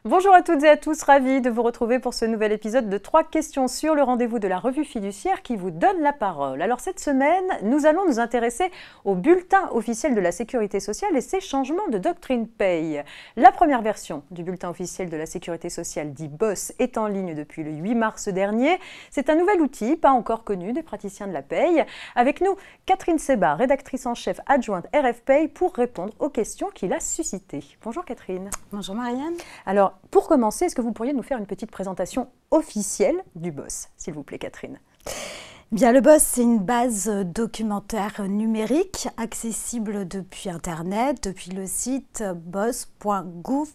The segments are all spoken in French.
Bonjour à toutes et à tous, ravi de vous retrouver pour ce nouvel épisode de 3 questions sur le rendez-vous de la revue fiduciaire qui vous donne la parole. Alors cette semaine, nous allons nous intéresser au bulletin officiel de la Sécurité sociale et ses changements de doctrine paye. La première version du bulletin officiel de la Sécurité sociale dit BOSS est en ligne depuis le 8 mars dernier. C'est un nouvel outil, pas encore connu des praticiens de la paye. Avec nous, Catherine Sebat, rédactrice en chef adjointe RF Paye pour répondre aux questions qu'il a suscitées. Bonjour Catherine. Bonjour Marianne. Alors, pour commencer, est-ce que vous pourriez nous faire une petite présentation officielle du BOSS, s'il vous plaît, Catherine? Bien, le BOSS, c'est une base documentaire numérique accessible depuis Internet, depuis le site boss.gouv.fr.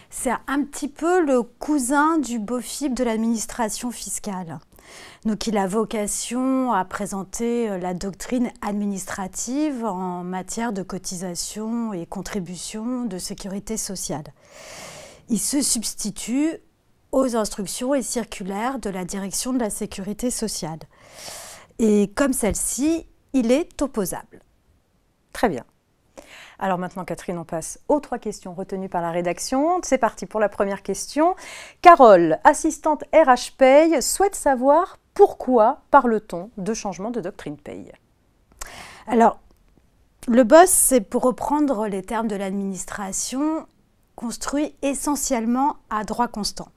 C'est un petit peu le cousin du BOFIP de l'administration fiscale. Donc, il a vocation à présenter la doctrine administrative en matière de cotisation et contribution de sécurité sociale. Il se substitue aux instructions et circulaires de la direction de la sécurité sociale. Et comme celle-ci, il est opposable. Très bien. Alors maintenant, Catherine, on passe aux 3 questions retenues par la rédaction. C'est parti pour la première question. Carole, assistante RH Paye, souhaite savoir pourquoi parle-t-on de changement de doctrine paye? Alors, le BOSS, c'est, pour reprendre les termes de l'administration, construit essentiellement à droit constant.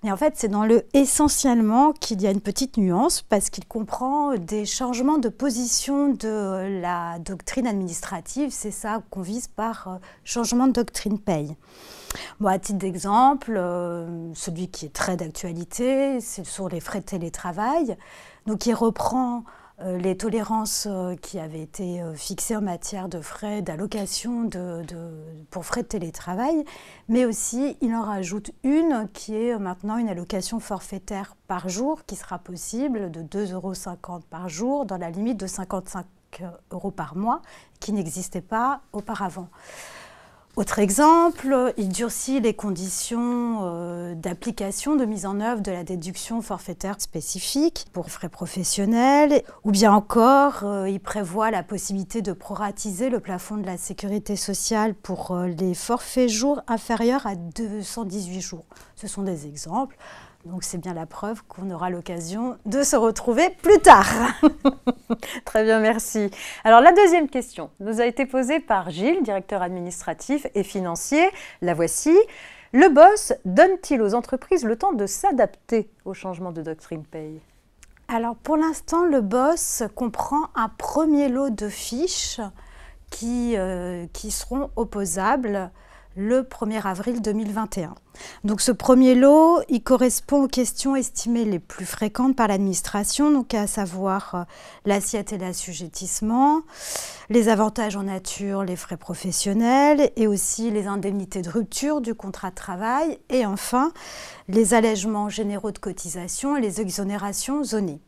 Mais en fait, c'est dans le « essentiellement » qu'il y a une petite nuance parce qu'il comprend des changements de position de la doctrine administrative. C'est ça qu'on vise par changement de doctrine paye. Bon, à titre d'exemple, celui qui est très d'actualité, c'est sur les frais de télétravail. Donc, il reprend les tolérances qui avaient été fixées en matière de frais d'allocation pour frais de télétravail, mais aussi il en rajoute une qui est maintenant une allocation forfaitaire par jour qui sera possible de 2,50 € par jour dans la limite de 55 € par mois qui n'existait pas auparavant. Autre exemple, il durcit les conditions d'application, de mise en œuvre de la déduction forfaitaire spécifique pour frais professionnels, ou bien encore, il prévoit la possibilité de proratiser le plafond de la sécurité sociale pour les forfaits jours inférieurs à 218 jours. Ce sont des exemples. Donc c'est bien la preuve qu'on aura l'occasion de se retrouver plus tard. Très bien, merci. Alors la deuxième question nous a été posée par Gilles, directeur administratif et financier. La voici. Le BOSS donne-t-il aux entreprises le temps de s'adapter au changement de doctrine paye? Alors pour l'instant, le BOSS comprend un premier lot de fiches qui seront opposables le 1er avril 2021. Donc ce premier lot, il correspond aux questions estimées les plus fréquentes par l'administration, donc à savoir l'assiette et l'assujettissement, les avantages en nature, les frais professionnels et aussi les indemnités de rupture du contrat de travail et enfin les allègements généraux de cotisation et les exonérations zonées.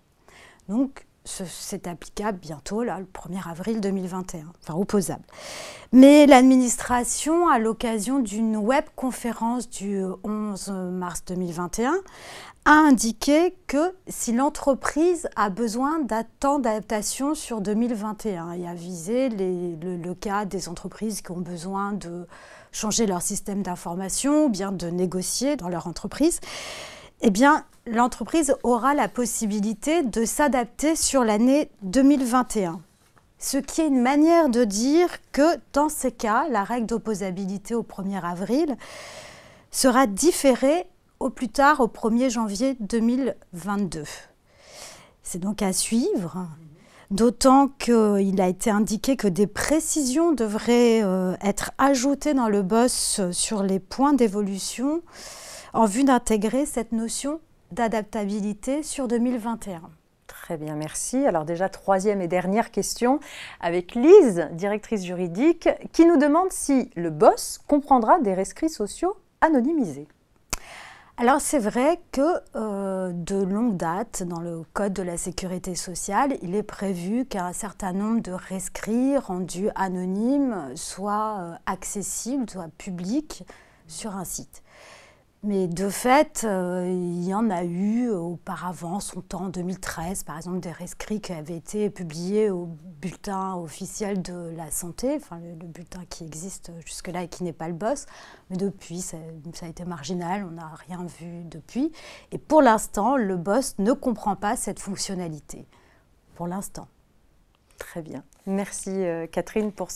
Donc c'est applicable bientôt, là, le 1er avril 2021, enfin opposable. Mais l'administration, à l'occasion d'une webconférence du 11 mars 2021, a indiqué que si l'entreprise a besoin d'un temps d'adaptation sur 2021 et a visé le cas des entreprises qui ont besoin de changer leur système d'information ou bien de négocier dans leur entreprise, eh bien, l'entreprise aura la possibilité de s'adapter sur l'année 2021. Ce qui est une manière de dire que, dans ces cas, la règle d'opposabilité au 1er avril sera différée au plus tard au 1er janvier 2022. C'est donc à suivre, d'autant qu'il a été indiqué que des précisions devraient être ajoutées dans le BOSS sur les points d'évolution en vue d'intégrer cette notion d'adaptabilité sur 2021. Très bien, merci. Alors déjà, 3e et dernière question avec Lise, directrice juridique, qui nous demande si le BOSS comprendra des rescrits sociaux anonymisés. Alors c'est vrai que de longue date, dans le Code de la sécurité sociale, il est prévu qu'un certain nombre de rescrits rendus anonymes soient accessibles, soient publics sur un site. Mais de fait, il y en a eu auparavant, son temps en 2013, par exemple, des rescrits qui avaient été publiés au bulletin officiel de la santé, enfin le bulletin qui existe jusque-là et qui n'est pas le BOSS. Mais depuis, ça a été marginal, on n'a rien vu depuis. Et pour l'instant, le BOSS ne comprend pas cette fonctionnalité. Pour l'instant. Très bien. Merci Catherine pour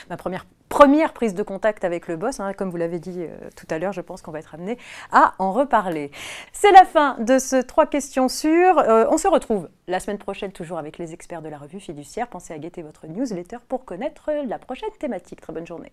ma première prise de contact avec le BOSS. Comme vous l'avez dit tout à l'heure, je pense qu'on va être amené à en reparler. C'est la fin de ce 3 questions sûres. On se retrouve la semaine prochaine, toujours avec les experts de la revue fiduciaire. Pensez à guetter votre newsletter pour connaître la prochaine thématique. Très bonne journée.